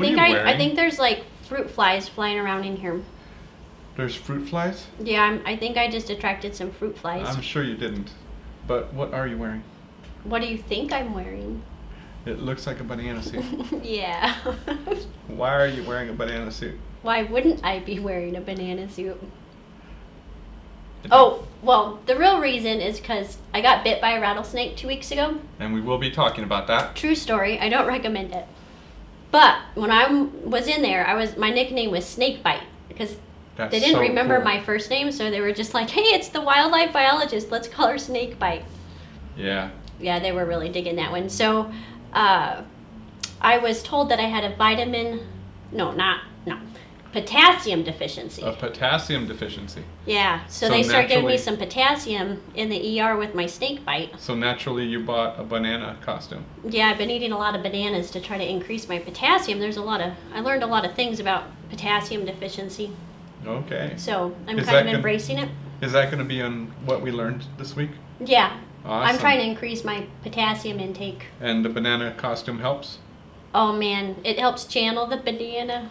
I think there's like fruit flies flying around in here. There's fruit flies? Yeah, I think I just attracted some fruit flies. I'm sure you didn't. But what are you wearing? What do you think I'm wearing? It looks like a banana suit. Yeah. Why are you wearing a banana suit? Why wouldn't I be wearing a banana suit? Oh, well, the real reason is because I got bit by a rattlesnake 2 weeks ago. And we will be talking about that. True story. I don't recommend it. But when I was in there, my nickname was Snakebite because they didn't remember my first name, so they were just like, "Hey, it's the wildlife biologist. Let's call her Snakebite." Yeah. Yeah, they were really digging that one. So, I was told that I had a potassium deficiency. A potassium deficiency. Yeah, so they started giving me some potassium in the ER with my snake bite. So naturally you bought a banana costume. Yeah, I've been eating a lot of bananas to try to increase my potassium. I learned a lot of things about potassium deficiency. Okay. So I'm kind of embracing it. Is that going to be on what we learned this week? Yeah. Awesome. I'm trying to increase my potassium intake. And the banana costume helps? Oh man, it helps channel the banana.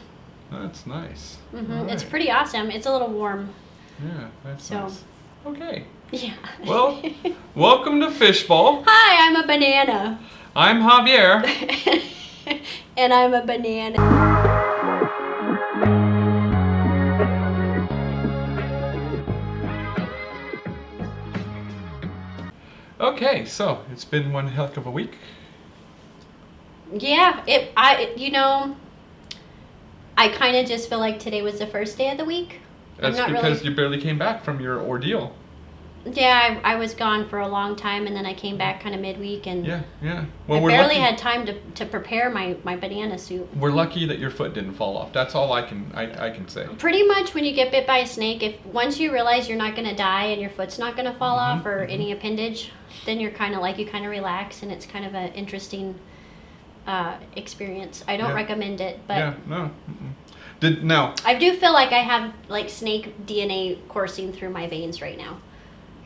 That's nice. Mm-hmm. Right. It's pretty awesome. It's a little warm. Yeah, that's nice. Okay. Yeah. Well, welcome to Fishbowl. Hi, I'm a banana. I'm Javier. And I'm a banana. Okay, so it's been one heck of a week. Yeah, I kind of just feel like today was the first day of the week. That's because you barely came back from your ordeal. Yeah, I was gone for a long time, and then I came back kind of midweek, and yeah. Well, I barely had time to prepare my banana suit. We're lucky that your foot didn't fall off. That's all I can say. Pretty much when you get bit by a snake, once you realize you're not going to die and your foot's not going to fall off or any appendage, then you're kind of relax, and it's kind of an interesting experience. I don't recommend it, but yeah, no. I do feel like I have like snake DNA coursing through my veins right now.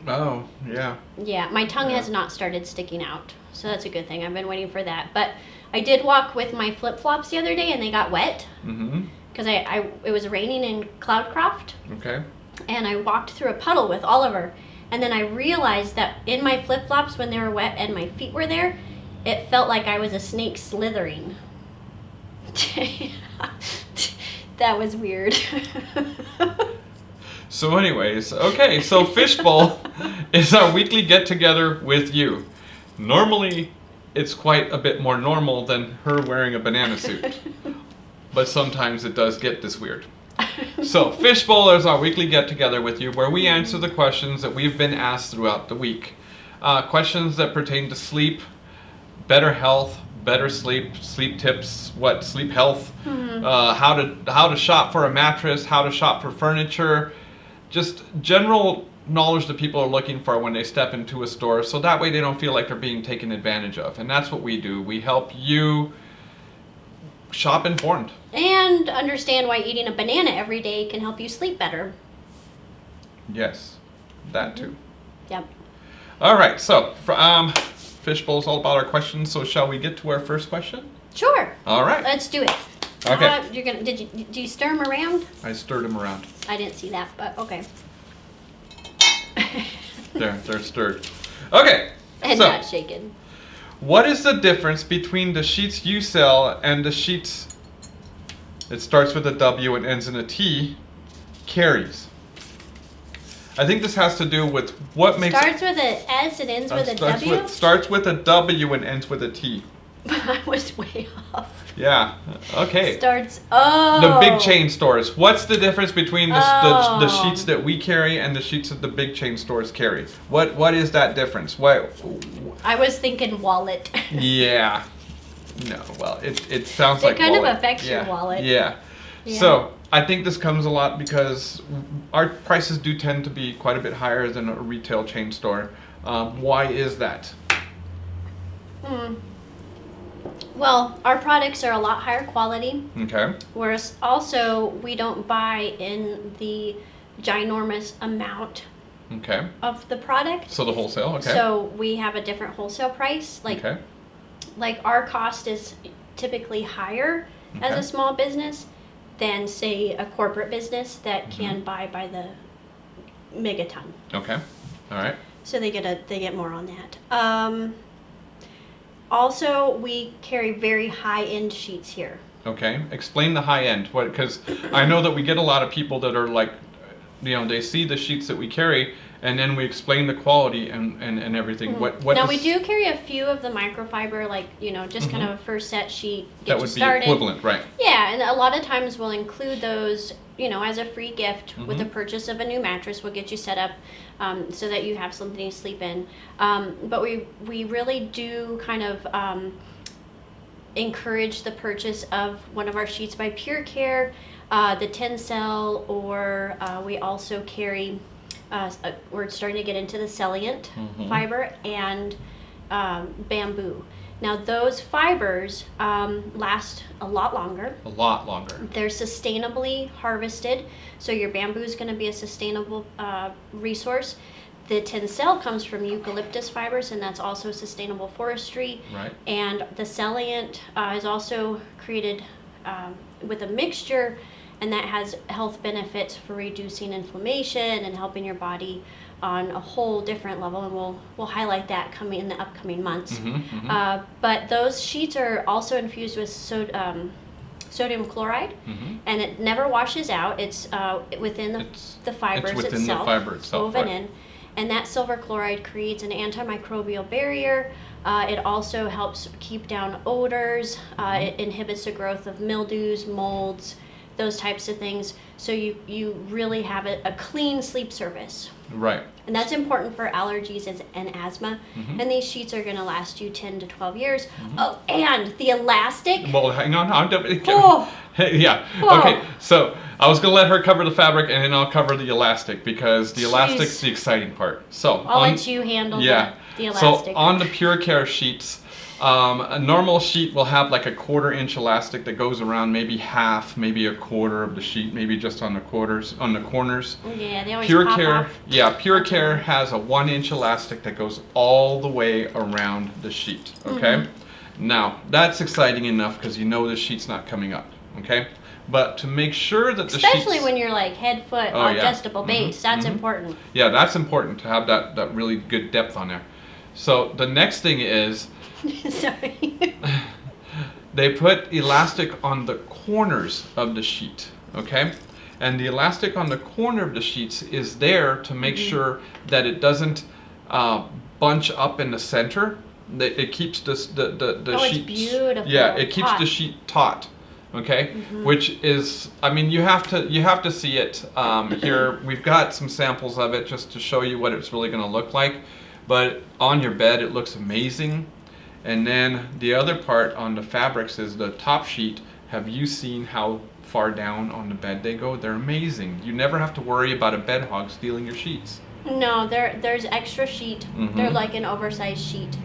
Oh, yeah. Yeah, my tongue has not started sticking out, so that's a good thing. I've been waiting for that, but I did walk with my flip-flops the other day, and they got wet because it was raining in Cloudcroft. Okay. And I walked through a puddle with Oliver, and then I realized that in my flip-flops, when they were wet and my feet were there, it felt like I was a snake slithering. That was weird. So anyways, okay, so Fishbowl is our weekly get-together with you. Normally, it's quite a bit more normal than her wearing a banana suit. But sometimes it does get this weird. So, Fishbowl is our weekly get-together with you where we answer the questions that we've been asked throughout the week. Questions that pertain to sleep, better health, better sleep tips, sleep health, how to shop for a mattress, how to shop for furniture, just general knowledge that people are looking for when they step into a store, so that way they don't feel like they're being taken advantage of. And that's what we do. We help you shop informed. And understand why eating a banana every day can help you sleep better. Yes, that too. Yep. All right, so Fishbowl is all about our questions, so shall we get to our first question? Sure. All right. Let's do it. Okay. Did you stir them around? I stirred them around. I didn't see that, but okay. They're stirred. Okay. And not shaken. What is the difference between the sheets you sell and the sheets, it starts with a W and ends in a T, carries? I think this has to do with what makes... Starts with an S and ends with a W? Starts with a W and ends with a T. I was way off. Yeah, okay. The big chain stores. What's the difference between the sheets that we carry and the sheets that the big chain stores carry? What is that difference? I was thinking wallet. Yeah. No, well, it sounds like kind wallet. of affects your wallet. Yeah. So, I think this comes a lot because our prices do tend to be quite a bit higher than a retail chain store. Why is that? Well, our products are a lot higher quality. Okay. Whereas also we don't buy in the ginormous amount of the product. So the wholesale, okay. So we have a different wholesale price. Like our cost is typically higher as a small business than, say, a corporate business that can buy by the megaton. Okay. All right. So they get more on that. Also, we carry very high-end sheets here. Okay. Explain the high end. What? Because I know that we get a lot of people that are like, they see the sheets that we carry, and then we explain the quality and everything. What Now we do carry a few of the microfiber, like just kind of a first set sheet. That would be equivalent, right? Yeah, and a lot of times we'll include those, as a free gift with the purchase of a new mattress. We'll get you set up so that you have something to sleep in. But we really do kind of encourage the purchase of one of our sheets by Pure Care, the Tencel, or we also carry. We're starting to get into the Celliant fiber and bamboo. Now those fibers last a lot longer. A lot longer. They're sustainably harvested, so your bamboo is going to be a sustainable resource. The Tencel comes from eucalyptus fibers, and that's also sustainable forestry. Right. And the Celliant is also created with a mixture, and that has health benefits for reducing inflammation and helping your body on a whole different level, and we'll highlight that coming in the upcoming months. But those sheets are also infused with sodium chloride, and it never washes out. It's within the fibers it's within itself, the fiber itself, woven right. in, and that silver chloride creates an antimicrobial barrier. It also helps keep down odors. It inhibits the growth of mildews, molds, those types of things, so you really have a clean sleep surface. Right. And that's important for allergies and asthma. And these sheets are going to last you 10 to 12 years. Oh, and the elastic. Well, hang on. Oh. Yeah. Oh. Okay. So I was gonna let her cover the fabric, and then I'll cover the elastic, because the elastic's the exciting part. So I'll let you handle the elastic. So on the Pure Care sheets, a normal sheet will have like a 1/4 inch elastic that goes around maybe half, maybe a quarter of the sheet, maybe just on the corners. Yeah, they always Pure pop Care, off. yeah, Pure Care has a 1 inch elastic that goes all the way around the sheet. Okay, now that's exciting enough because you know the sheet's not coming up. Okay, but to make sure that the sheets, especially when you're like head, foot, adjustable base, that's important. Yeah, that's important to have that really good depth on there. So the next thing is. Sorry. They put elastic on the corners of the sheet, okay? And the elastic on the corner of the sheets is there to make sure that it doesn't bunch up in the center. That it keeps the sheet. It's beautiful. Yeah, it keeps the sheet taut, okay? Which is, I mean, you have to see it here. We've got some samples of it just to show you what it's really going to look like. But on your bed, it looks amazing. And then the other part on the fabrics is the top sheet. Have you seen how far down on the bed they go? They're amazing. You never have to worry about a bed hog stealing your sheets. No, there's extra sheet. They're like an oversized sheet.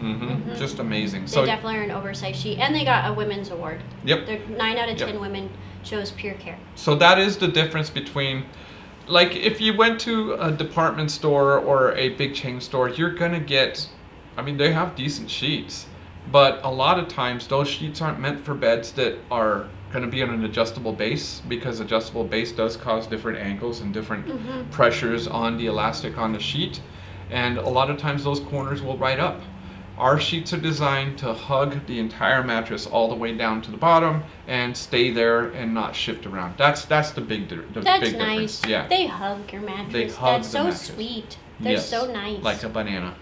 Just amazing. They definitely are an oversized sheet. And they got a women's award. Yep. They're 9 out of 10 women chose Pure Care. So that is the difference between, like, if you went to a department store or a big chain store, you're gonna get, I mean, they have decent sheets. But a lot of times those sheets aren't meant for beds that are going to be on an adjustable base, because adjustable base does cause different angles and different pressures on the elastic on the sheet. And a lot of times those corners will ride up. Our sheets are designed to hug the entire mattress all the way down to the bottom and stay there and not shift around. That's the big difference. That's nice. Yeah. They hug your mattress. They hug That's the so mattress. sweet. They're so nice. Like a banana.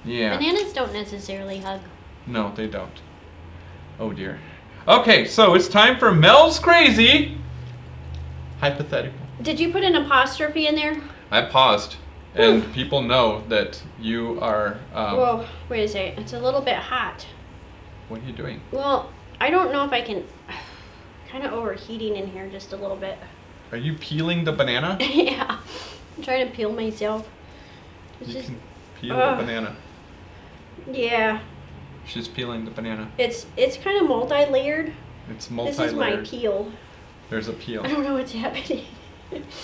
Yeah. Bananas don't necessarily hug. No, they don't. Oh dear. Okay, so it's time for Mel's Crazy Hypothetical. Did you put an apostrophe in there? I paused, and people know that you are. Whoa, wait a second. It's a little bit hot. What are you doing? Well, I don't know if I can. Kind of overheating in here just a little bit. Are you peeling the banana? Yeah, I'm trying to peel myself. You can peel the banana. Yeah. She's peeling the banana. It's kind of multi-layered. It's multi-layered. This is my peel. There's a peel. I don't know what's happening.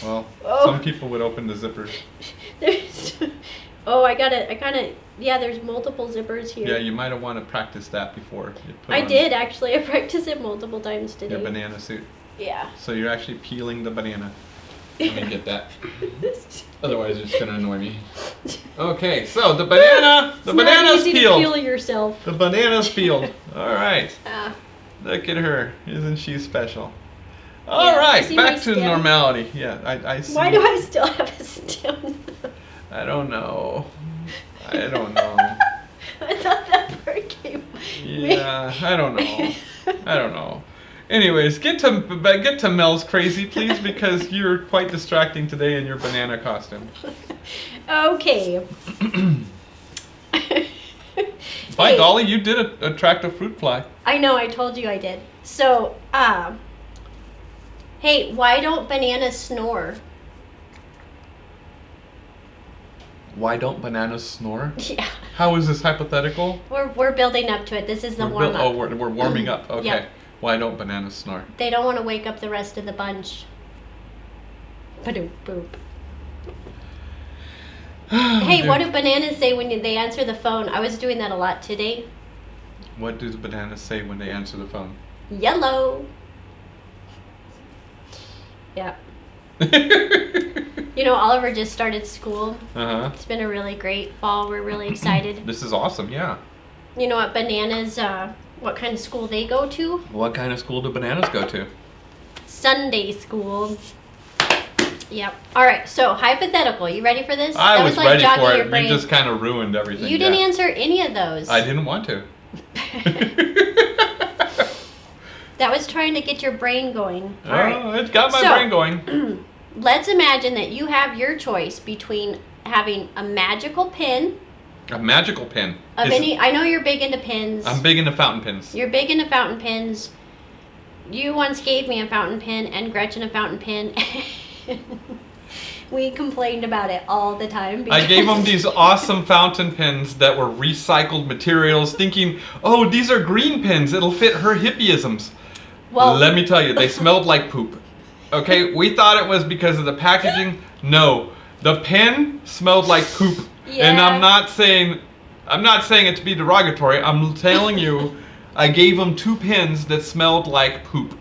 Well, some people would open the zippers. There's. Oh, I kind of Yeah, there's multiple zippers here. Yeah, you might have want to practice that before you put I on did actually. I practiced it multiple times today. your banana suit. Yeah. So you're actually peeling the banana. Let me get that. Otherwise, it's gonna annoy me. Okay, so the banana's It's not easy peeled. to peel yourself. The banana's peeled. All right. Ah. Look at her. Isn't she special? Yeah, All right, see my back to stem? normality. Yeah, I see. Why do I still have a stem? I don't know. I don't know. I thought that part came. Yeah, I don't know. I don't know. Anyways, get to Mel's crazy, please, because you're quite distracting today in your banana costume. Okay. By Hey. golly, you did attract a fruit fly. I know, I told you I did. So, hey, why don't bananas snore? Why don't bananas snore? Yeah. How is this hypothetical? We're building up to it. This is the warm up. We're warming up. Okay. Yep. Why don't bananas snore? They don't want to wake up the rest of the bunch. Ba-doop boop. Hey, what do bananas say when they answer the phone? I was doing that a lot today. What do the bananas say when they answer the phone? Yellow. Yeah. You know, Oliver just started school. Uh-huh. It's been a really great fall. We're really excited. This is awesome, yeah. You know what bananas, what kind of school they go to? What kind of school do bananas go to? Sunday school. Yep. All right, so hypothetical. You ready for this? I was ready jogging for your it. brain. You just kind of ruined everything. You didn't yeah. answer any of those. I didn't want to. That was trying to get your brain going. All Oh, right. it got my brain going. Let's imagine that you have your choice between having a magical pin A magical pin. of any. I know you're big into pins. I'm big into fountain pins. You're big into fountain pins. You once gave me a fountain pin and Gretchen a fountain pin. We complained about it all the time. I gave them these awesome fountain pins that were recycled materials, thinking, oh, these are green pins. It'll fit her hippieisms. Well, let me tell you, they smelled like poop. Okay, we thought it was because of the packaging. No, the pen smelled like poop. Yeah. And I'm not saying it to be derogatory. I'm telling you, I gave them 2 pins that smelled like poop.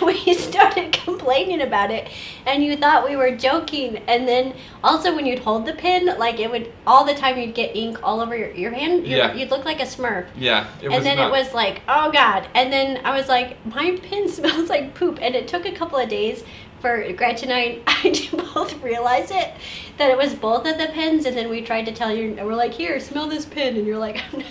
we started complaining about it, and you thought we were joking. And then also when you'd hold the pin, like it would all the time you'd get ink all over your hand. Yeah. You'd look like a Smurf. Yeah, it was. And then it was like, oh God. And then I was like, my pin smells like poop. And it took a couple of days for Gretchen and I to both realize it, that it was both of the pins. And then we tried to tell you, and we're like, here, smell this pin. And you're like, I'm not.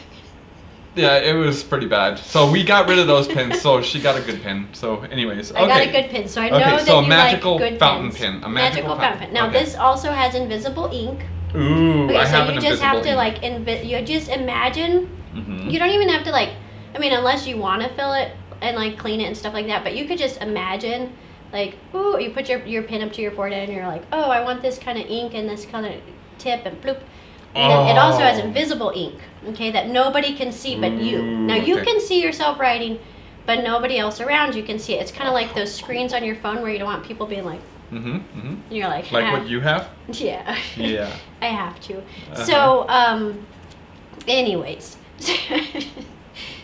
Yeah, it was pretty bad. So we got rid of those pins. So she got a good pin. So, anyways, okay. I got a good pin, so I know Okay, that so a you magical like good fountain pins. pin. A magical fountain pin. Now Okay. this also has invisible ink. Ooh, Okay, I so have you an just have invisible to ink. like you just imagine. Mhm. You don't even have to like. I mean, unless you want to fill it and like clean it and stuff like that. But you could just imagine, like, ooh, you put your pin up to your forehead and you're like, oh, I want this kind of ink and this kind of tip and bloop. And then it also has Oh. invisible ink, okay, that nobody can see but you. Ooh, Now you okay. can see yourself writing, but nobody else around you can see it. It's kind of like those screens on your phone where you don't want people being like, Mhm. Mhm. and you're like, Like ah. what you have? Yeah. Yeah. I have to. Uh-huh. So, anyways.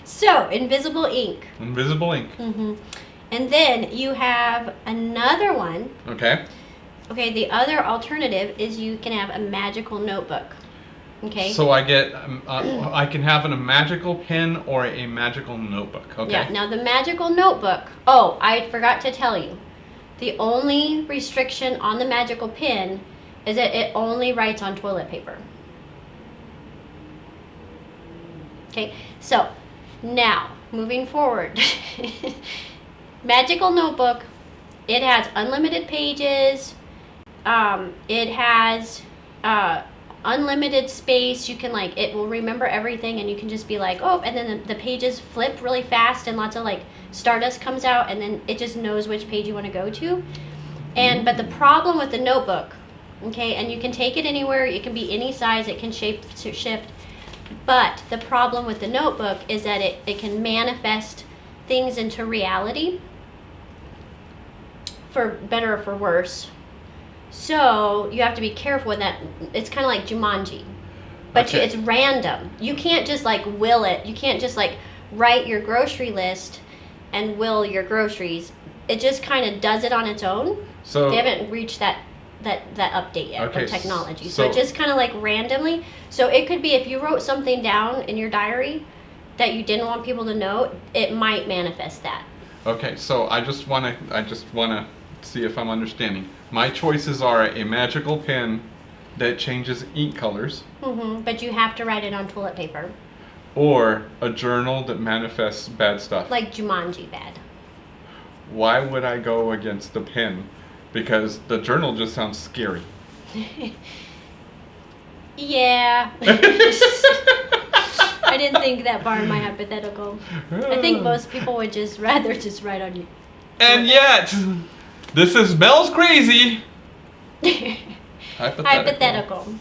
So, invisible ink. Invisible ink. hmm And then you have another one. Okay. Okay, the other alternative is you can have a magical notebook. Okay. So I get, I can have a magical pen or a magical notebook. Okay. Yeah, now the magical notebook. Oh, I forgot to tell you. The only restriction on the magical pen is that it only writes on toilet paper. Okay, so now moving forward. Magical notebook, it has unlimited pages. It has unlimited space. You can like, it will remember everything, and you can just be like, oh, and then the pages flip really fast and lots of like stardust comes out, and then it just knows which page you want to go to. And but the problem with the notebook, okay, and you can take it anywhere, it can be any size, it can shift, but the problem with the notebook is that it can manifest things into reality, for better or for worse. So you have to be careful with that. It's kind of like Jumanji. But Okay. it's random. You can't just like will it. You can't just like write your grocery list and will your groceries. It just kind of does it on its own. So they haven't reached that update yet Okay, of technology. so- So it just kind of like randomly. So it could be if you wrote something down in your diary that you didn't want people to know, it might manifest that. Okay, so I just wanna see if I'm understanding. My choices are a magical pen that changes ink colors, But you have to write it on toilet paper. or a journal that manifests bad stuff. Like Jumanji bad. Why would I go against the pen? Because the journal just sounds scary. Yeah. I didn't think that far in my hypothetical. I think most people would just rather just write on you. And yet, this is Mel's crazy. Hypothetical.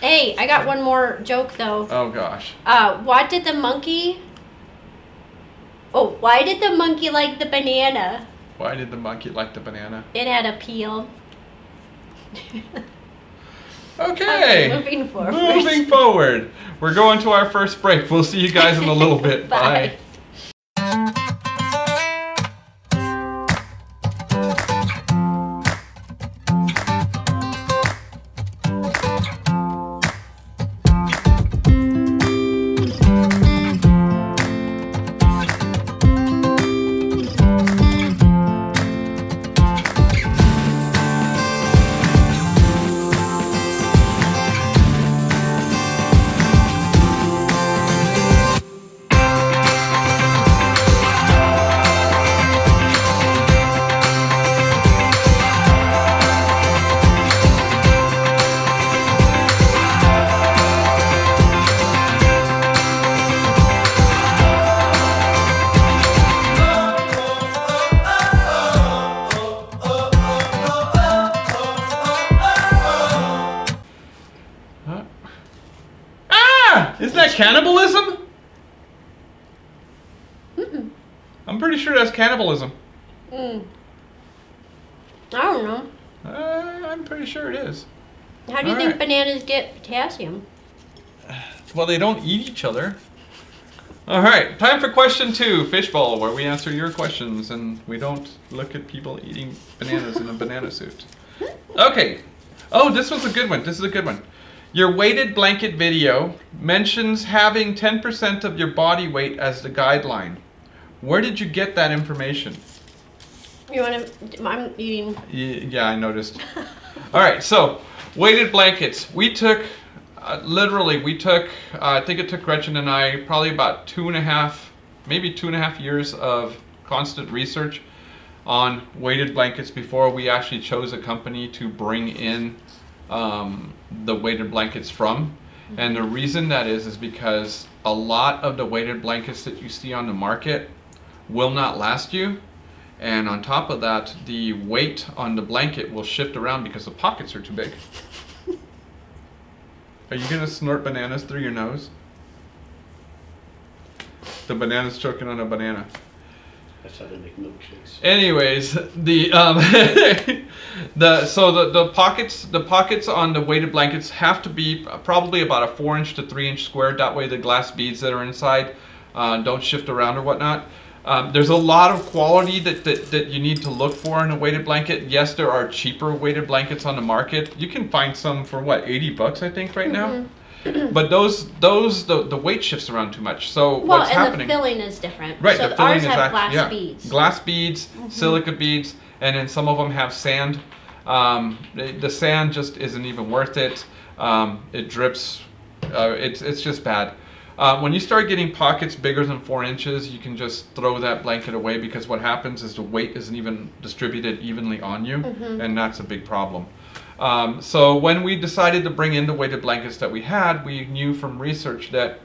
Hey, I got one more joke though. Oh gosh. Why did the monkey like the banana? Why did the monkey like the banana? It had a peel. Okay. Moving forward. Moving forward. We're going to our first break. We'll see you guys in a little bit. Bye. Isn't that cannibalism? Mm-mm. I'm pretty sure that's cannibalism. I don't know. I'm pretty sure it is. How do you All think right. bananas get potassium? Well, they don't eat each other. All right, time for question 2, Fishbowl, where we answer your questions and we don't look at people eating bananas in a banana suit. Okay. Oh, this was a good one. This is a good one. Your weighted blanket video mentions having 10% of your body weight as the guideline. Where did you get that information? You want to? I'm eating. Yeah, I noticed. All right, so weighted blankets. We took, I think it took Gretchen and I probably about 2.5 years of constant research on weighted blankets before we actually chose a company to bring in the weighted blankets from. And the reason that is because a lot of the weighted blankets that you see on the market will not last you. And on top of that, the weight on the blanket will shift around because the pockets are too big. Are you gonna snort bananas through your nose? The banana's choking on a banana. That's how they make milkshakes. Anyways, the pockets on the weighted blankets have to be probably about a 4-inch to 3-inch square. That way the glass beads that are inside don't shift around or whatnot. There's a lot of quality that you need to look for in a weighted blanket. Yes, there are cheaper weighted blankets on the market. You can find some for what, $80 I think right now. But the weight shifts around too much. So what's happening? The filling is different. Right, So the filling ours is have actually glass beads. Glass beads, silica beads, and then some of them have sand. The sand just isn't even worth it. It drips. It's just bad. When you start getting pockets bigger than 4 inches, you can just throw that blanket away because what happens is the weight isn't even distributed evenly on you, and that's a big problem. So when we decided to bring in the weighted blankets that we had, we knew from research that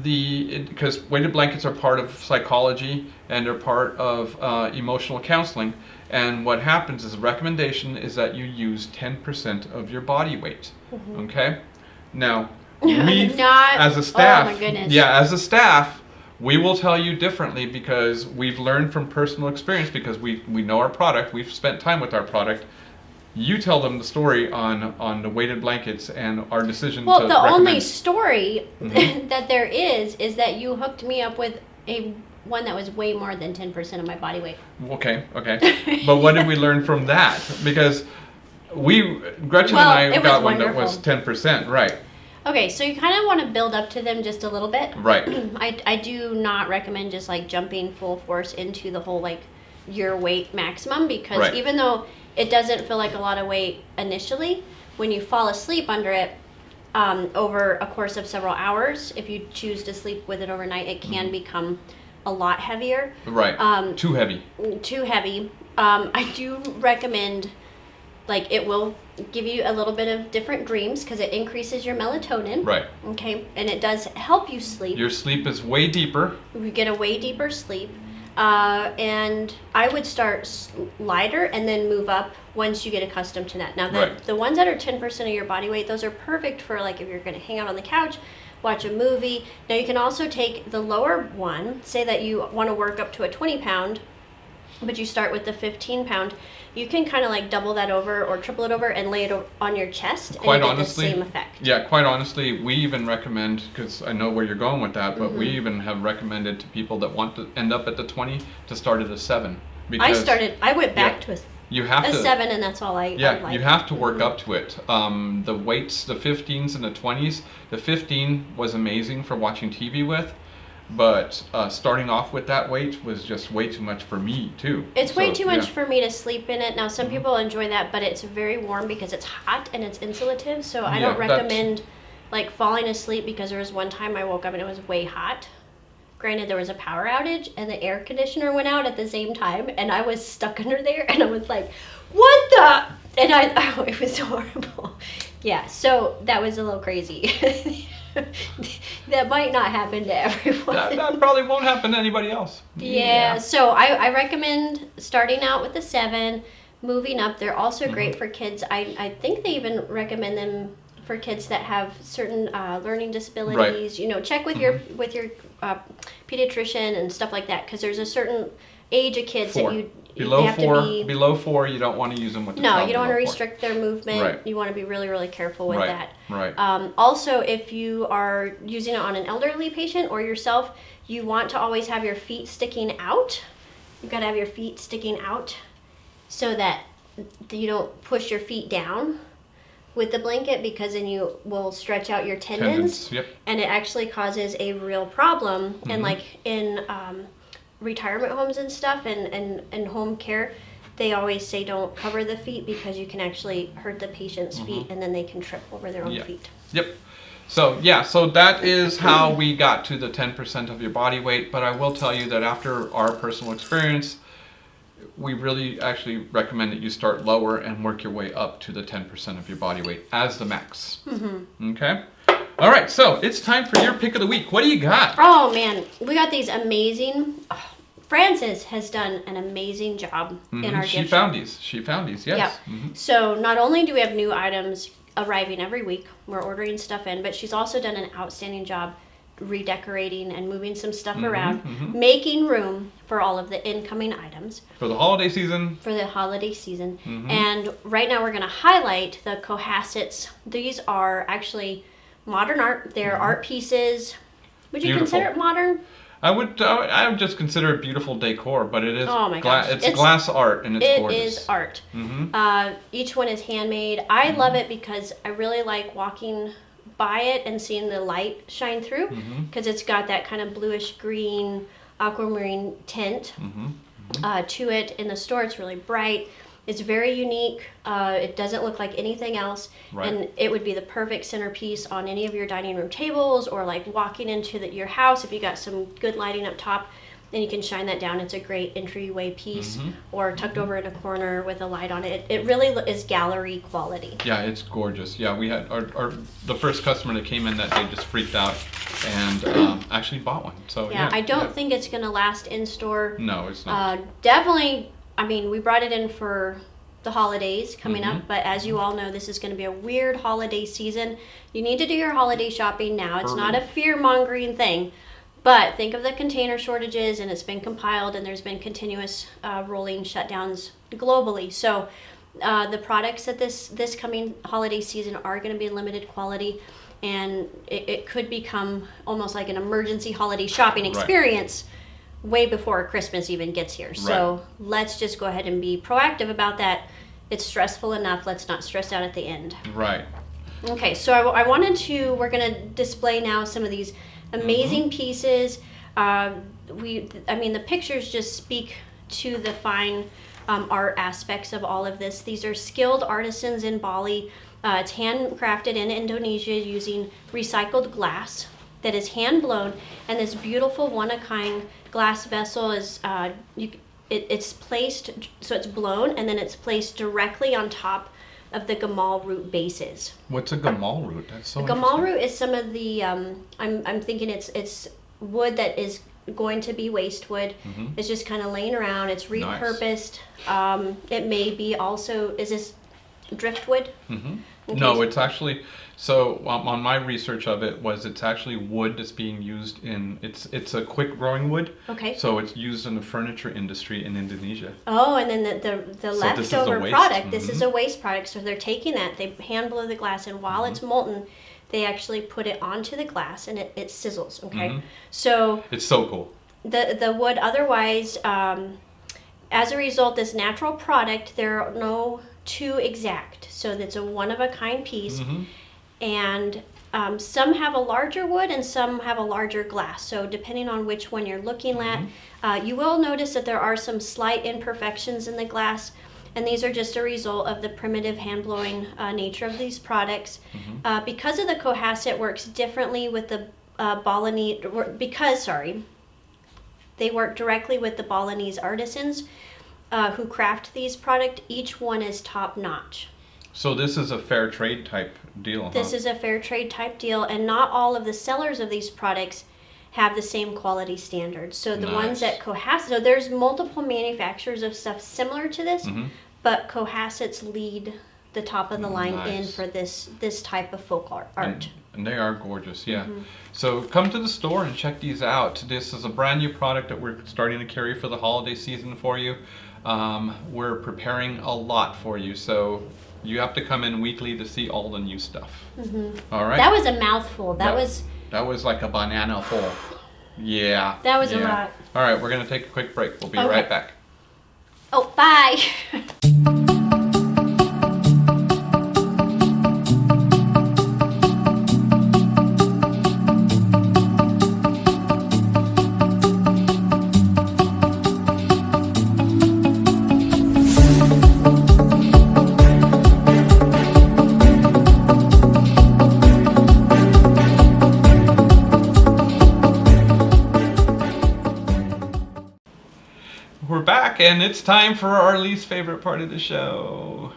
because weighted blankets are part of psychology and they're part of emotional counseling, and what happens is the recommendation is that you use 10% of your body weight. Okay? Now, we as a staff, oh my goodness. as a staff, we will tell you differently because we've learned from personal experience because we know our product, we've spent time with our product. you tell them the story on the weighted blankets and our decision Well, to the recommend. only story that there is that you hooked me up with one that was way more than 10% of my body weight. Okay. But what did we learn from that? Because Gretchen Well, and I it got was one that was wonderful. 10%, right? Okay, so you kind of want to build up to them just a little bit. Right. I do not recommend just like jumping full force into the whole like your weight maximum, because Right. even though it doesn't feel like a lot of weight initially, when you fall asleep under it over a course of several hours, if you choose to sleep with it overnight, it can become a lot heavier. Right. Too heavy. Too heavy. I do recommend, like, it will give you a little bit of different dreams because it increases your melatonin. Right. Okay, and it does help you sleep. Your sleep is way deeper. You get a way deeper sleep. And I would start lighter and then move up once you get accustomed to that. Now, the ones that are 10% of your body weight, those are perfect for like if you're going to hang out on the couch, watch a movie. Now, you can also take the lower one, say that you want to work up to a 20 pound, but you start with the 15 pound. You can kind of like double that over or triple it over and lay it on your chest, Quite and you get honestly, the same effect. Yeah, quite honestly, we even recommend, because I know where you're going with that, but we even have recommended to people that want to end up at the 20 to start at a 7. Because I went back to you have a to, 7, and that's all I like. you have to work up to it. The weights, the 15s and the 20s, the 15 was amazing for watching TV with, but starting off with that weight was just way too much for me too. It's way too much for me to sleep in it. Now, some people enjoy that, but it's very warm because it's hot and it's insulative, so I don't recommend like falling asleep, because there was one time I woke up and it was way hot. Granted, there was a power outage and the air conditioner went out at the same time, and I was stuck under there, and I was like, what the? And it was horrible. Yeah, so that was a little crazy. That might not happen to everyone. That probably won't happen to anybody else. Yeah, so I recommend starting out with the 7, moving up. They're also great for kids. I think they even recommend them for kids that have certain learning disabilities. You know, check with your pediatrician and stuff like that, because there's a certain age of kids 4. that you Below have 4, to be. Below 4, you don't want to use them with the No, child you don't want to below 4. restrict their movement. Right. You want to be really, really careful with that. Right. Also, if you are using it on an elderly patient or yourself, you want to always have your feet sticking out. You've got to have your feet sticking out so that you don't push your feet down with the blanket, because then you will stretch out your tendons. Yep. And it actually causes a real problem. And like in retirement homes and stuff and home care, they always say don't cover the feet, because you can actually hurt the patient's feet, and then they can trip over their own feet. Yep. So so that is how we got to the 10% of your body weight. But I will tell you that after our personal experience, we really actually recommend that you start lower and work your way up to the 10% of your body weight as the max. Okay? All right, so it's time for your pick of the week. What do you got? Oh, man. We got these amazing... Frances has done an amazing job in our gift She found these, yes. Yep. So not only do we have new items arriving every week, we're ordering stuff in, but she's also done an outstanding job redecorating and moving some stuff around, making room for all of the incoming items. For the holiday season. And right now we're going to highlight the Cohassets. These are actually modern art. They're art pieces. Would you consider it modern? I would just consider it beautiful decor, but it is it's glass art, and it's gorgeous. It is art. Each one is handmade. I love it because I really like walking by it and seeing the light shine through, because it's got that kind of bluish green aquamarine tint to it. In the store, it's really bright. It's very unique. It doesn't look like anything else. Right. And it would be the perfect centerpiece on any of your dining room tables, or like walking into your house if you got some good lighting up top. Then you can shine that down. It's a great entryway piece, or tucked over in a corner with a light on it. It really is gallery quality. Yeah, it's gorgeous. Yeah, we had the first customer that came in that day just freaked out and actually bought one. So yeah, I don't think it's going to last in store. No, it's not. Definitely. I mean, we brought it in for the holidays coming up, but as you all know, this is going to be a weird holiday season. You need to do your holiday shopping now. It's not a fear-mongering thing, but think of the container shortages, and it's been compiled, and there's been continuous rolling shutdowns globally. So The products at this coming holiday season are going to be limited quality, and it could become almost like an emergency holiday shopping experience way before Christmas even gets here. So let's just go ahead and be proactive about that. It's stressful enough. Let's not stress out at the end. Right. Okay, so we're going to display now some of these amazing pieces. The pictures just speak to the fine art aspects of all of this. These are skilled artisans in Bali. It's handcrafted in Indonesia using recycled glass that is hand blown, and this beautiful one-of-kind glass vessel is it's placed, so it's blown and then it's placed directly on top of the gamal root bases. What's a gamal root? That's so gamal root is some of the I'm thinking it's wood that is going to be waste wood. It's just kind of laying around. It's repurposed. Nice. It may be also, is this driftwood? Okay. No, it's actually, so on my research of it it's actually wood that's being used in, it's a quick growing wood. Okay. So it's used in the furniture industry in Indonesia. Oh, and then the leftover product, this is a waste product. So they're taking that, they hand blow the glass, and while it's molten, they actually put it onto the glass and it sizzles, okay? So it's so cool. The wood otherwise, as a result, this natural product, there are no two exact. So it's a one-of-a-kind piece. And some have a larger wood and some have a larger glass. So depending on which one you're looking at, you will notice that there are some slight imperfections in the glass. And these are just a result of the primitive hand-blowing nature of these products. Because of the Cohasset works differently with the Balinese, they work directly with the Balinese artisans who craft these products. Each one is top-notch. So this is a fair trade type deal, This is a fair trade type deal, and not all of the sellers of these products have the same quality standards. So the ones at Cohasset, so there's multiple manufacturers of stuff similar to this, but Cohasset's lead the top of the line in for this type of folk art. And they are gorgeous, yeah. So come to the store and check these out. This is a brand new product that we're starting to carry for the holiday season for you. We're preparing a lot for you, so you have to come in weekly to see all the new stuff. All right. That was a mouthful. That was like a banana full. Yeah. That was a lot. All right, we're gonna take a quick break. We'll be right back. Oh, bye. We're back, and it's time for our least favorite part of the show.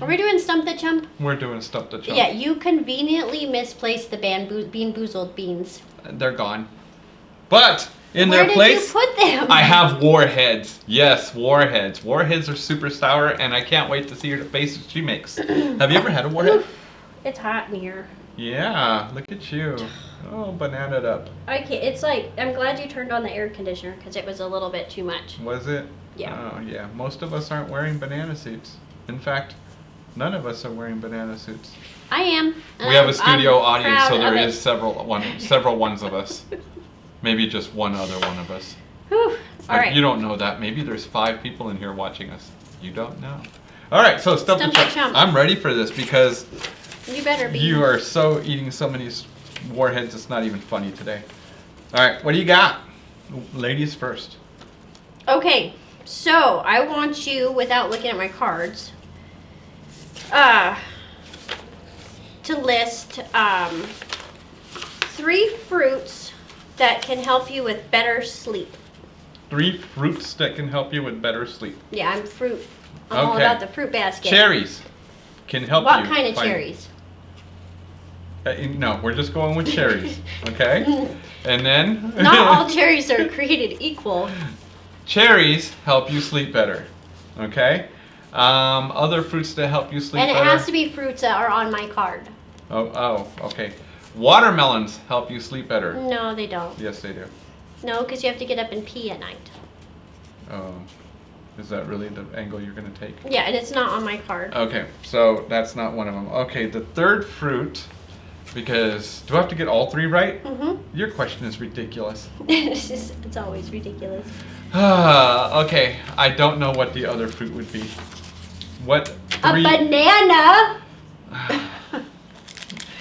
Are we doing Stump the Chump? We're doing Stump the Chump. Yeah, you conveniently misplaced the Bean Boozled beans. They're gone. But in Where their place, did you put them? I have warheads. Yes, warheads. Warheads are super sour, and I can't wait to see her face she makes. Have you ever had a warhead? It's hot in here. Yeah, look at you. Oh, bananaed up. Okay, it's like, I'm glad you turned on the air conditioner because it was a little bit too much. Was it? Yeah. Oh, yeah. Most of us aren't wearing banana suits. In fact, none of us are wearing banana suits. I am. We have a studio audience, so there is several. several ones of us. Maybe just one other one of us. Whew. All right. You don't know that. Maybe there's 5 people in here watching us. You don't know. All right, so Stump the Chump. I'm ready for this because you better be. You are eating so many warheads, it's not even funny today. All right, what do you got? Ladies first. Okay, so I want you, without looking at my cards, to list 3 fruits that can help you with better sleep. 3 fruits that can help you with better sleep. Yeah, I'm all about the fruit basket. Cherries can help you. What kind of cherries? No, we're just going with cherries, okay? And then... Not all cherries are created equal. Cherries help you sleep better, okay? Other fruits that help you sleep better. And it has to be fruits that are on my card. Oh, okay. Watermelons help you sleep better. No, they don't. Yes, they do. No, because you have to get up and pee at night. Oh. Is that really the angle you're going to take? Yeah, and it's not on my card. Okay, so that's not one of them. Okay, the third fruit, because do I have to get all three right? Mm-hmm. Your question is ridiculous. It's always ridiculous. Okay, I don't know what the other fruit would be. What three? A banana!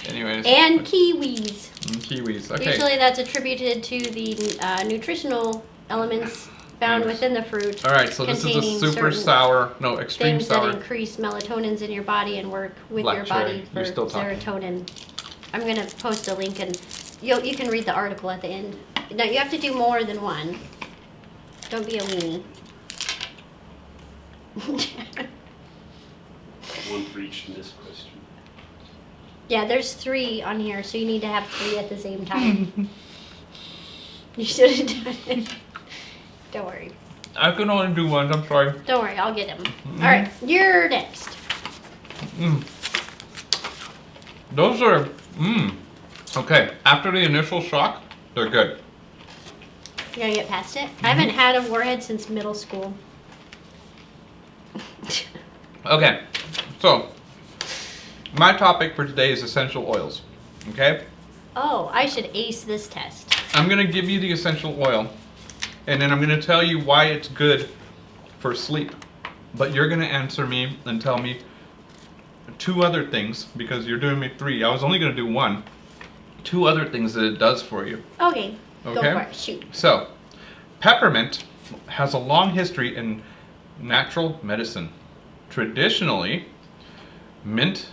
Anyways. And kiwis. Kiwis, okay. Usually that's attributed to the nutritional elements found within the fruit. All right, so this is a super sour, no, extreme things sour. that increase melatonins in your body and work with Black your body cherry. for serotonin. I'm going to post a link and you can read the article at the end. No, you have to do more than one. Don't be a weenie. One for each in this question. Yeah, there's 3 on here, so you need to have 3 at the same time. You should have done it. Don't worry. I can only do one, I'm sorry. Don't worry, I'll get him. All right, you're next. Those are, okay, after the initial shock, they're good. You gotta get past it. I haven't had a warhead since middle school. Okay, so my topic for today is essential oils, okay? Oh, I should ace this test. I'm going to give you the essential oil, and then I'm going to tell you why it's good for sleep. But you're going to answer me and tell me 2 other things, because you're doing me 3. I was only going to do 1. 2 other things that it does for you. Okay, go Okay? for it. Shoot. So, peppermint has a long history in natural medicine. Traditionally, mint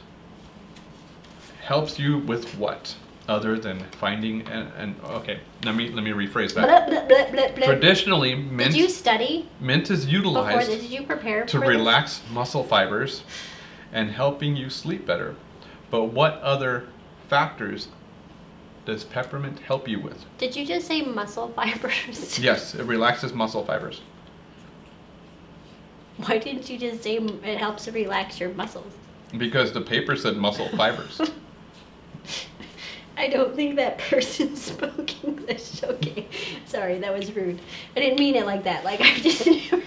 helps you with what? Other than finding and okay, let me rephrase that. Blah, blah, blah, blah, blah. Traditionally, mint Did you study mint is before utilized this? Did you prepare to for this? relax muscle fibers and helping you sleep better. But what other factors does peppermint help you with? Did you just say muscle fibers? Yes, it relaxes muscle fibers. Why didn't you just say it helps to relax your muscles? Because the paper said muscle fibers. I don't think that person spoke English. Okay, sorry, that was rude. I didn't mean it like that. Like I just never.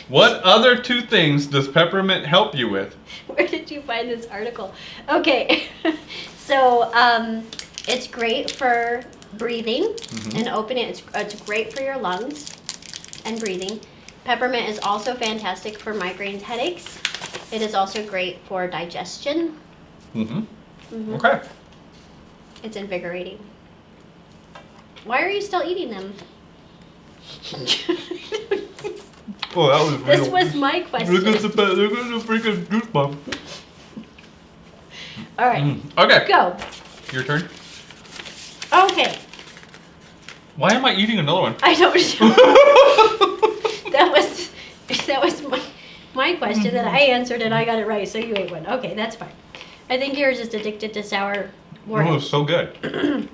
What other 2 things does peppermint help you with? Where did you find this article? Okay, so it's great for breathing and opening. It's great for your lungs and breathing. Peppermint is also fantastic for migraines, headaches. It is also great for digestion. Okay. It's invigorating. Why are you still eating them? Oh, that was real. This was my question. Look at the freaking goosebump. All right, Okay. go. Your turn. Okay, Why am I eating another one? I don't know. that was my question that I answered and I got it right, so you ate one. Okay, that's fine. I think you're just addicted to sour Oh, warheads. it's so good.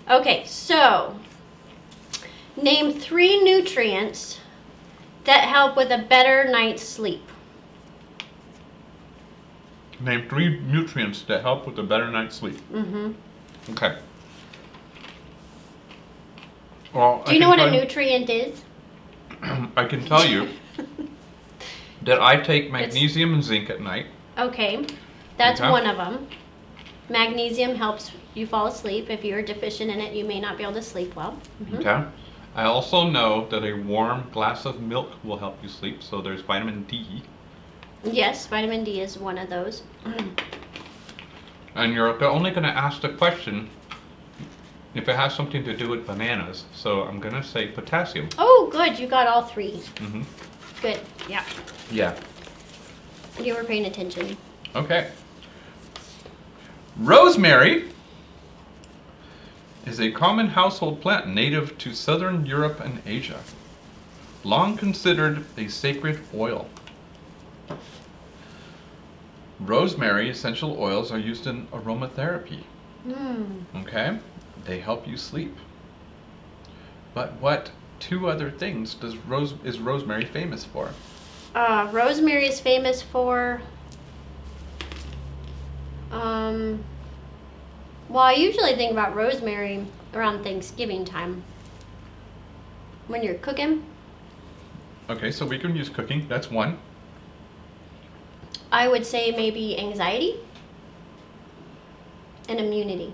Okay, so name 3 nutrients that help with a better night's sleep. Name 3 nutrients that help with a better night's sleep. Okay. Well, Do you know what a nutrient is? I can tell you that I take magnesium and zinc at night. Okay, that's Okay. one of them. Magnesium helps you fall asleep. If you're deficient in it, you may not be able to sleep well. Okay. I also know that a warm glass of milk will help you sleep, so there's vitamin D. Yes, vitamin D is one of those. And you're only going to ask the question if it has something to do with bananas, so I'm going to say potassium. Oh, good, you got all 3. Good, yeah. Yeah. You were paying attention. Okay. Rosemary is a common household plant native to southern Europe and Asia. Long considered a sacred oil. Rosemary essential oils are used in aromatherapy. Okay? They help you sleep. But what 2 other things is rosemary famous for? Rosemary is famous for, well, I usually think about rosemary around Thanksgiving time. When you're cooking. Okay, so we can use cooking. That's one. I would say maybe anxiety and immunity.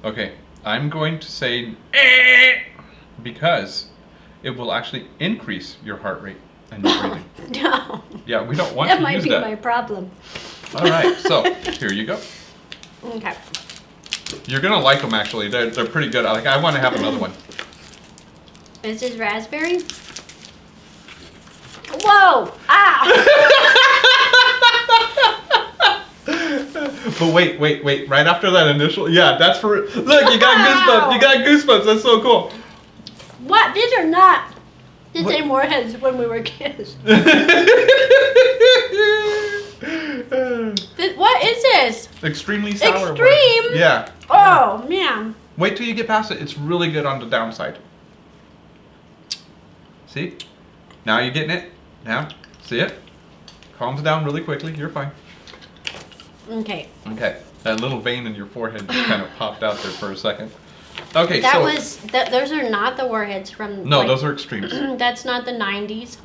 Okay, I'm going to say because it will actually increase your heart rate and your breathing. No. Yeah, we don't want That to might use be that. my problem. All right, so here you go. Okay. You're gonna like them actually. They're pretty good. I want to have another one. This is raspberry. Whoa! Ah! But wait. Right after that initial, yeah, that's for. Look, you got goosebumps. You got goosebumps. That's so cool. What? These are not the What? same warheads when we were kids. What is this? Extremely sour. Extreme? Yeah. Oh, man. Wait till you get past it. It's really good on the downside. See? Now you're getting it. Now, see it? Calms down really quickly. You're fine. Okay. Okay. That little vein in your forehead just kind of popped out there for a second. Okay, That so. was, those are not the warheads from. No, like, those are extremes. That's not the 90s.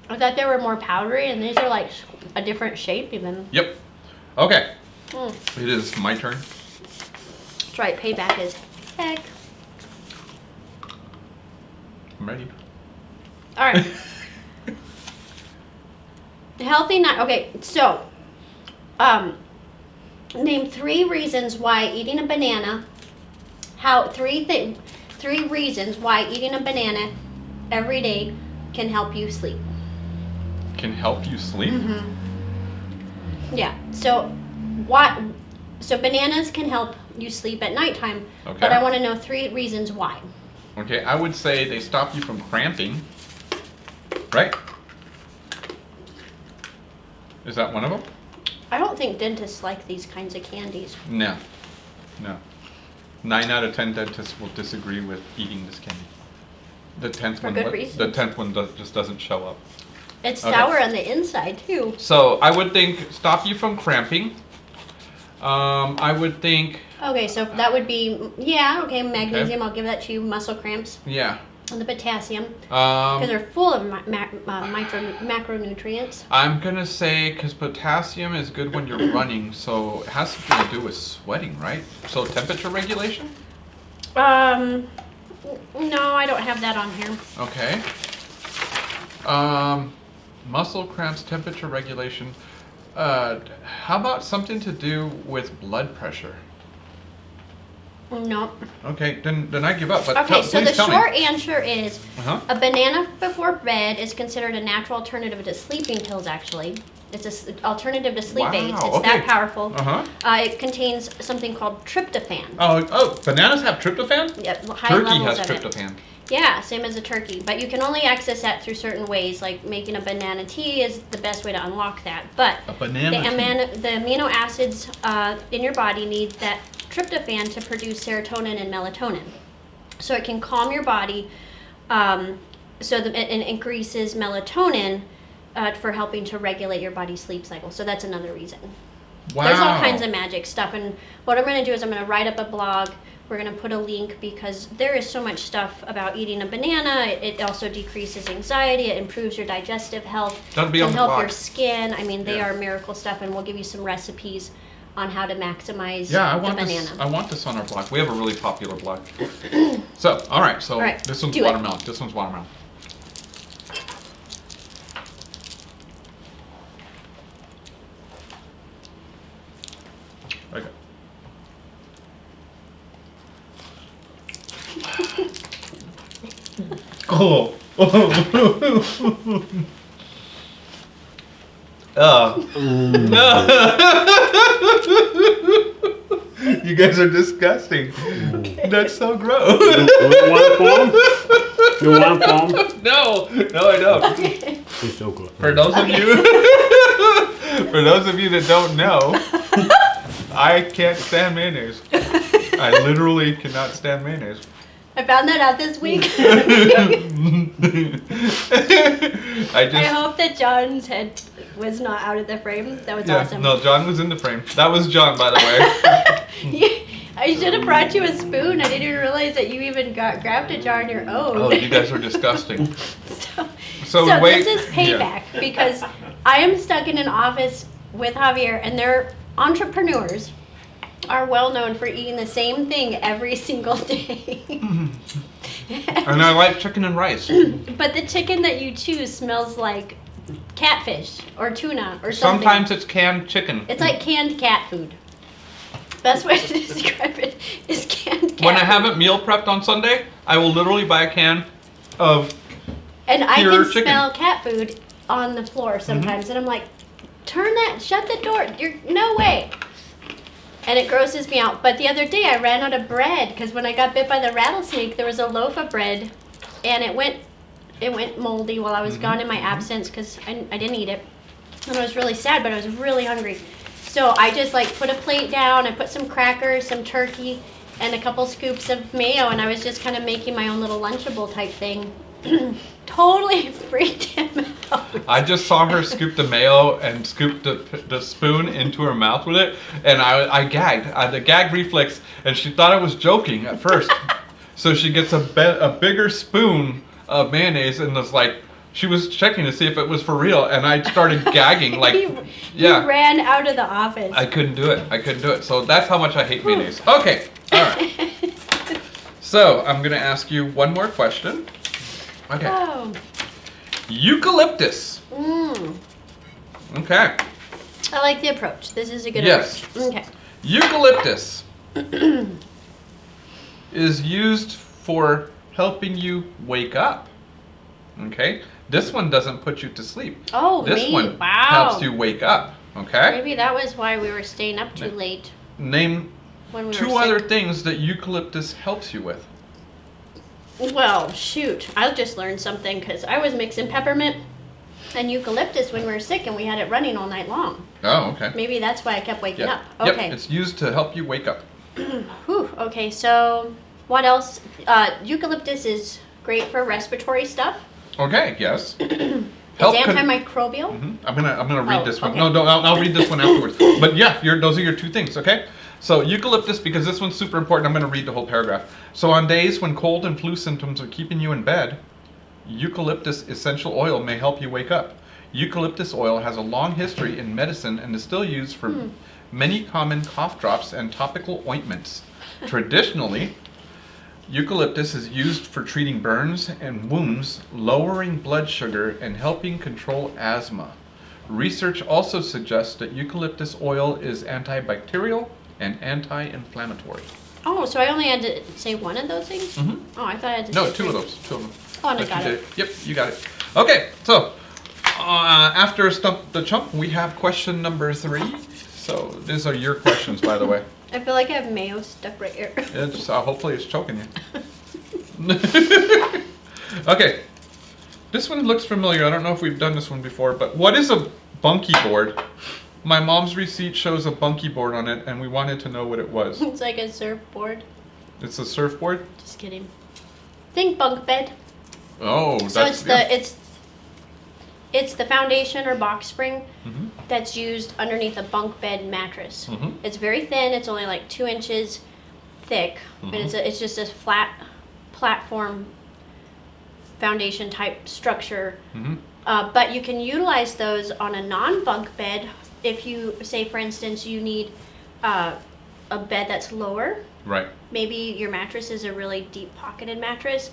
I thought they were more powdery, and these are like a different shape even. Yep. Okay. Mm. It is my turn. That's right, payback is heck. I'm ready. All right. Healthy night. Okay, so, name 3 reasons why eating a banana. Three reasons why eating a banana every day can help you sleep. Can help you sleep? Mm-hmm. Yeah. So bananas can help you sleep at nighttime. Okay. But I want to know 3 reasons why. Okay, I would say they stop you from cramping. Right? Is that one of them? I don't think dentists like these kinds of candies. No. 9 out of 10 dentists will disagree with eating this candy. The 10th For one, good reasons. the 10th one just doesn't show up. It's Okay. sour on the inside too. So I would think stop you from cramping. I would think, Okay, so that would be magnesium. I'll give that to you. Muscle cramps yeah. and the potassium because they're full of macronutrients. I'm gonna say because potassium is good when you're running, so it has something to do with sweating, right? So temperature regulation. No, I don't have that on here. Okay. Muscle cramps, temperature regulation. How about something to do with blood pressure? No. Okay, then I give up. But Okay, so the please tell short me. answer is a banana before bed is considered a natural alternative to sleeping pills. Actually, it's an alternative to sleep aids. It's okay. that powerful. It contains something called tryptophan. Oh, bananas have tryptophan? Yep, high Turkey levels has of tryptophan. it. Yeah, same as a turkey, but you can only access that through certain ways. Like making a banana tea is the best way to unlock that. But A banana tea. the amino acids in your body need that tryptophan to produce serotonin and melatonin, so it can calm your body. So that it increases melatonin for helping to regulate your body's sleep cycle. So that's another reason. Wow. There's all kinds of magic stuff, and what I'm going to do is I'm going to write up a blog. We're going to put a link because there is so much stuff about eating a banana. It also decreases anxiety. It improves your digestive health. That'll be on can the help blog. your skin. I mean, they Yeah. are miracle stuff, and we'll give you some recipes on how to maximize Yeah, I the want banana. this. I want this on our blog. We have a really popular blog. So, all right. So All right, this one's do it. watermelon. This one's watermelon. Okay. Oh. You guys are disgusting. That's so gross. You want palm? You want palm? No, I don't. It's so good. For those of you, for those of you that don't know, I can't stand mayonnaise. I literally cannot stand mayonnaise. I found that out this week. I hope that John's head was not out of the frame. That was awesome. No, John was in the frame. That was John, by the way. I should have brought you a spoon. I didn't even realize that you even grabbed a jar on your own. Oh, you guys are disgusting. So So this is payback because I am stuck in an office with Javier, and their entrepreneurs are well known for eating the same thing every single day. And I like chicken and rice. But the chicken that you choose smells like catfish or tuna or something. Sometimes it's canned chicken. It's like canned cat food. Best way to describe it is canned cat When I food. haven't meal prepped on Sunday, I will literally buy a can of And I pure can chicken. smell cat food on the floor sometimes, and I'm like, shut the door. No way. And it grosses me out. But the other day I ran out of bread because when I got bit by the rattlesnake, there was a loaf of bread, and it went moldy while I was gone in my absence because I didn't eat it, and I was really sad, but I was really hungry. So I just like put a plate down. I put some crackers, some turkey, and a couple scoops of mayo, and I was just kind of making my own little Lunchable type thing. Totally freaked him out. I just saw her scoop the mayo and scoop the spoon into her mouth with it, and I gagged. The gag reflex, and she thought I was joking at first. So she gets a bigger spoon of mayonnaise and was like, she was checking to see if it was for real, and I started gagging like, He ran out of the office. I couldn't do it. So that's how much I hate mayonnaise. Okay, all right. So I'm gonna ask you one more question. Okay. Oh. Eucalyptus. Okay. I like the approach. This is a good Yes. approach. Okay. Eucalyptus is used for helping you wake up. Okay? This one doesn't put you to sleep. Oh, This one wow. helps you wake up. Okay? Maybe that was why we were staying up too late Name when we were two sick. other things that eucalyptus helps you with. Well, shoot. I just learned something because I was mixing peppermint and eucalyptus when we were sick, and we had it running all night long. Oh, okay. Maybe that's why I kept waking Yep. up. Okay. Yep, it's used to help you wake up. Whew. Okay, so what else? Eucalyptus is great for respiratory stuff. Okay, yes. It's Help antimicrobial. I'm gonna read Oh, this one. okay. No, I'll read this one afterwards. But yeah, those are your two things, okay? So eucalyptus, because this one's super important, I'm gonna read the whole paragraph. So on days when cold and flu symptoms are keeping you in bed, eucalyptus essential oil may help you wake up. Eucalyptus oil has a long history in medicine and is still used for many common cough drops and topical ointments. Traditionally, eucalyptus is used for treating burns and wounds, lowering blood sugar, and helping control asthma. Research also suggests that eucalyptus oil is antibacterial and anti-inflammatory. Oh, so I only had to say one of those things? Mhm. Oh, I thought I had to No, say two three. of those. Two of them. Oh, and I But got you it. did. Yep, you got it. Okay, so after Stump the Chump, we have question number 3. So these are your questions, by the way. I feel like I have mayo stuck right here. Hopefully it's choking you. Okay, this one looks familiar. I don't know if we've done this one before, but what is a bunkie board? My mom's receipt shows a bunkie board on it, and we wanted to know what it was. It's like a surfboard. It's a surfboard? Just kidding. Think bunk bed. Oh, So that's... it's the foundation or box spring Mhm. that's used underneath a bunk bed mattress. Mhm. It's very thin. It's only like 2 inches thick, and it's just a flat platform foundation type structure. Mhm. But you can utilize those on a non-bunk bed if you say, for instance, you need a bed that's lower. Right. Maybe your mattress is a really deep pocketed mattress,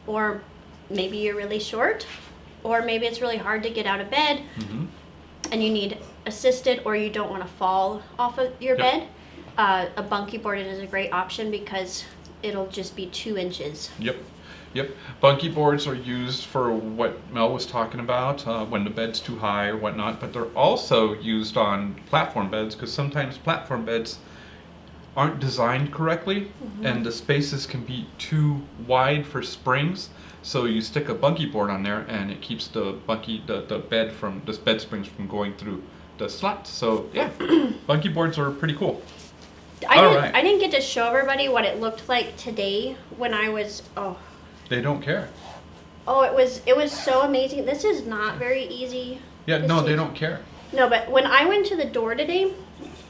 or maybe you're really short, or maybe it's really hard to get out of bed Mhm. and you need assisted, or you don't want to fall off of your Yep. bed. A bunkie board is a great option because it'll just be 2 inches. Yep. Yep. Bunkie boards are used for what Mel was talking about, when the bed's too high or whatnot, but they're also used on platform beds because sometimes platform beds aren't designed correctly and the spaces can be too wide for springs. So you stick a bunkie board on there and it keeps the bed springs from going through the slats. So yeah, bunkie boards are pretty cool. Alright. I didn't get to show everybody what it looked like today when I was They don't care. it was so amazing. This is not very easy. Yeah, to no, see. they don't care. No, but when I went to the door today,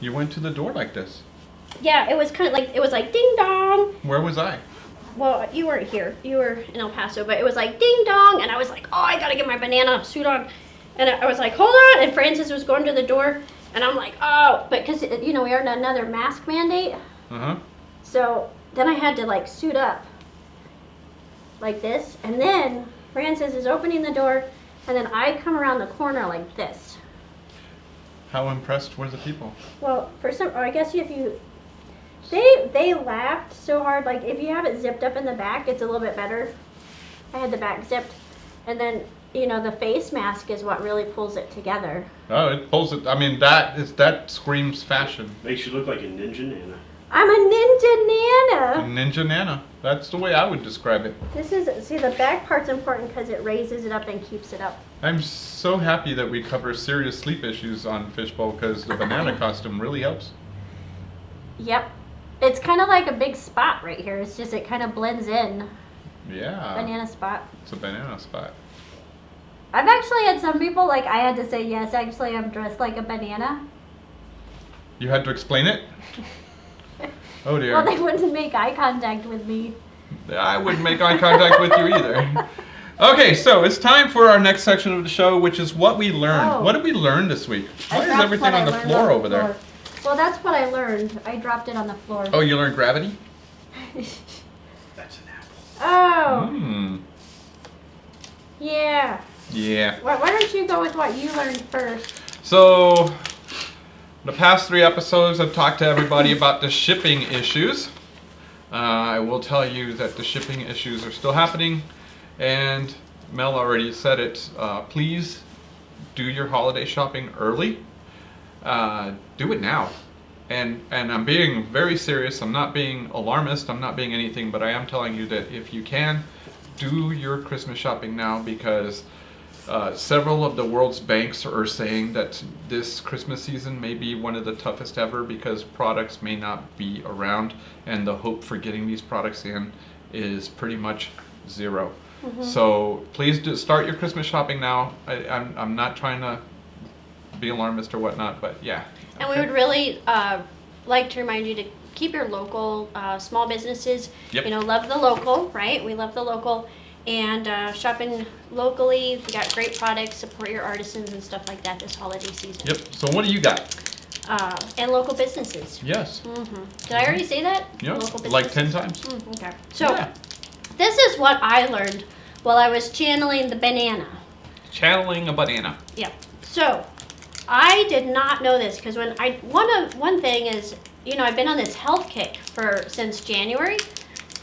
You went to the door like this. yeah, it was kind of like, it was like ding dong. Where was I? well, you weren't here. You were in El Paso, but it was like ding dong, and I was like, oh, I gotta get my banana suit on. And I was like, hold on, and Francis was going to the door, and I'm like, oh, but because, we are in another mask mandate. Uh-huh. So then I had to like suit up like this, and then Francis is opening the door, and then I come around the corner like this. How impressed were the people? Well, I guess if you, they laughed so hard. Like if you have it zipped up in the back, it's a little bit better. I had the back zipped, and then the face mask is what really pulls it together. Oh, it pulls it. I mean, that screams fashion. Makes you look like a ninja nana. I'm a ninja nana. A ninja nana. That's the way I would describe it. See, the back part's important because it raises it up and keeps it up. I'm so happy that we cover serious sleep issues on Fishbowl because the banana costume really helps. Yep. It's kind of like a big spot right here. It's just, it kind of blends in. Yeah. Banana spot. It's a banana spot. I've actually had some people, like, I had to say, yes, actually, I'm dressed like a banana. You had to explain it? Oh, dear. Well, they wouldn't make eye contact with me. I wouldn't make eye contact with you either. Okay, so it's time for our next section of the show, which is what we learned. Oh. What did we learn this week? Why is That's everything what I on the learned floor over there? Well, that's what I learned. I dropped it on the floor. Oh, you learned gravity? That's an apple. Oh. Hmm. Yeah. Yeah. Why don't you go with what you learned first? So, the past 3 episodes I've talked to everybody about the shipping issues. I will tell you that the shipping issues are still happening, and Mel already said it. Please do your holiday shopping early. Do it now. And I'm being very serious. I'm not being alarmist. I'm not being anything, but I am telling you that if you can, do your Christmas shopping now, because several of the world's banks are saying that this Christmas season may be one of the toughest ever because products may not be around, and the hope for getting these products in is pretty much zero. Mm-hmm. So please start your Christmas shopping now. I'm not trying to be alarmist or whatnot, but yeah. And we would really like to remind you to keep your local small businesses. Yep. Love the local, right? We love the local. And shopping locally, we got great products, support your artisans and stuff like that this holiday season. Yep. So what do you got? And local businesses. Yes. Mm-hmm. Did I already say that? Yep. Local Like 10 businesses? times. Okay. So Yeah. this is what I learned while I was channeling the banana. Channeling a banana. Yeah. So I did not know this because one thing is, I've been on this health kick since January.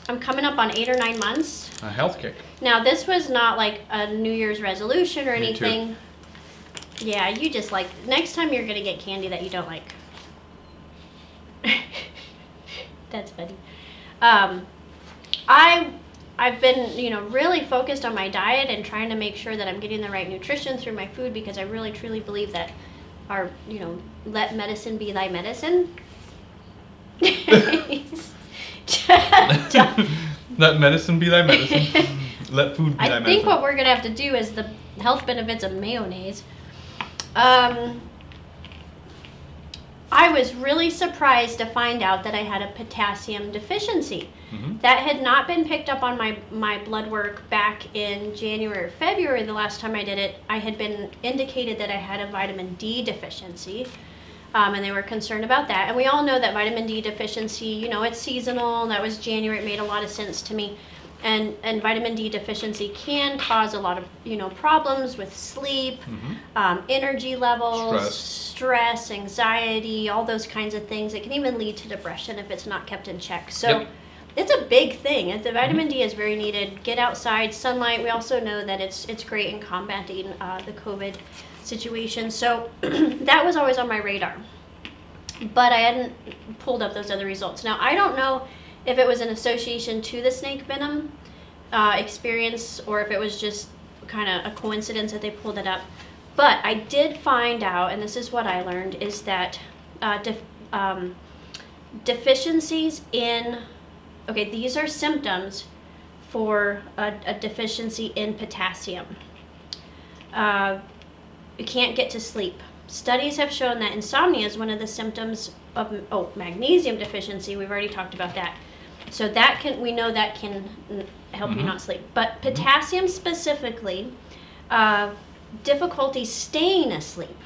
I'm coming up on 8 or 9 months. A health kick. Now this was not like a New Year's resolution or Me too. anything. Yeah, you just like, next time you're gonna get candy that you don't like. That's funny. I've been, really focused on my diet and trying to make sure that I'm getting the right nutrition through my food, because I really truly believe that let medicine be thy medicine. Let medicine be thy medicine. Let food be thy medicine. I think what we're gonna have to do is the health benefits of mayonnaise. I was really surprised to find out that I had a potassium deficiency. Mm-hmm. That had not been picked up on my blood work back in January or February. The last time I did it, I had been indicated that I had a vitamin D deficiency. And they were concerned about that. And we all know that vitamin D deficiency, it's seasonal. That was January. It made a lot of sense to me. And vitamin D deficiency can cause a lot of, problems with sleep, Mm-hmm. energy levels, stress, anxiety, all those kinds of things. It can even lead to depression if it's not kept in check. So it's a big thing. The vitamin D is very needed. Get outside, sunlight. We also know that it's great in combating the COVID situation. So that was always on my radar. But I hadn't pulled up those other results. Now, I don't know if it was an association to the snake venom experience, or if it was just kind of a coincidence that they pulled it up. But I did find out, and this is what I learned, is that deficiencies in, these are symptoms for a deficiency in potassium. You can't get to sleep. Studies have shown that insomnia is one of the symptoms of magnesium deficiency. We've already talked about that. So we know that can help you not sleep. But potassium specifically, difficulty staying asleep.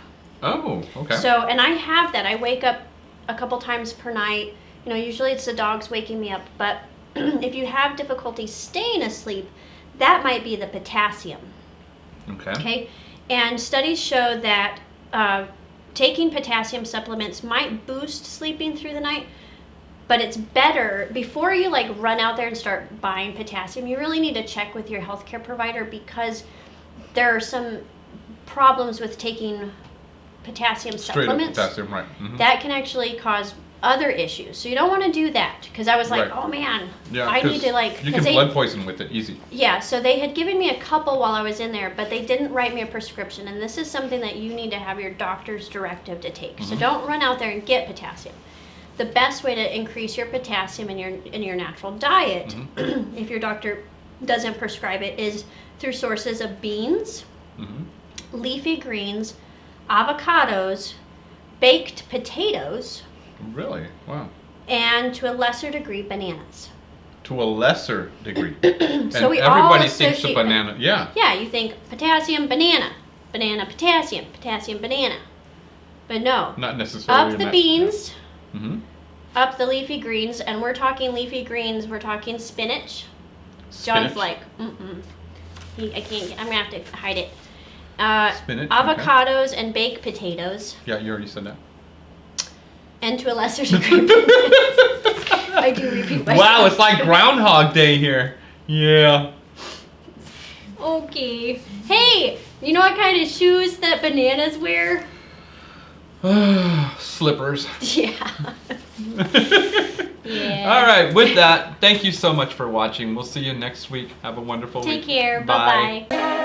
Oh, okay. So, and I have that. I wake up a couple times per night. Usually it's the dogs waking me up. But if you have difficulty staying asleep, that might be the potassium. Okay. And studies show that taking potassium supplements might boost sleeping through the night, but it's better before you run out there and start buying potassium. You really need to check with your healthcare provider, because there are some problems with taking potassium supplements. Straight up potassium, right. Mm-hmm. That can actually cause other issues. So you don't want to do that, because I was like, right. Oh man, yeah, I need to you can blood poison with it easy. Yeah, so they had given me a couple while I was in there, but they didn't write me a prescription, and this is something that you need to have your doctor's directive to take. So don't run out there and get potassium. The best way to increase your potassium in your natural diet, if your doctor doesn't prescribe it, is through sources of beans, leafy greens, avocados, baked potatoes. Really? Wow. And to a lesser degree, bananas. To a lesser degree. So and everybody thinks a banana. Yeah. Yeah, you think potassium, banana, banana, potassium, potassium, banana. But no. Not necessarily. Up the beans, up the leafy greens, and we're talking leafy greens, we're talking spinach. John's like, I can't, I'm going to have to hide it. Spinach. Avocados and baked potatoes. Yeah, you already said that. And to a lesser degree, I do repeat myself. Wow, it's like Groundhog Day here. Yeah. Okay. Hey, you know what kind of shoes that bananas wear? Slippers. Yeah. Yeah. All right, with that, thank you so much for watching. We'll see you next week. Have a wonderful week. Take care. Bye-bye.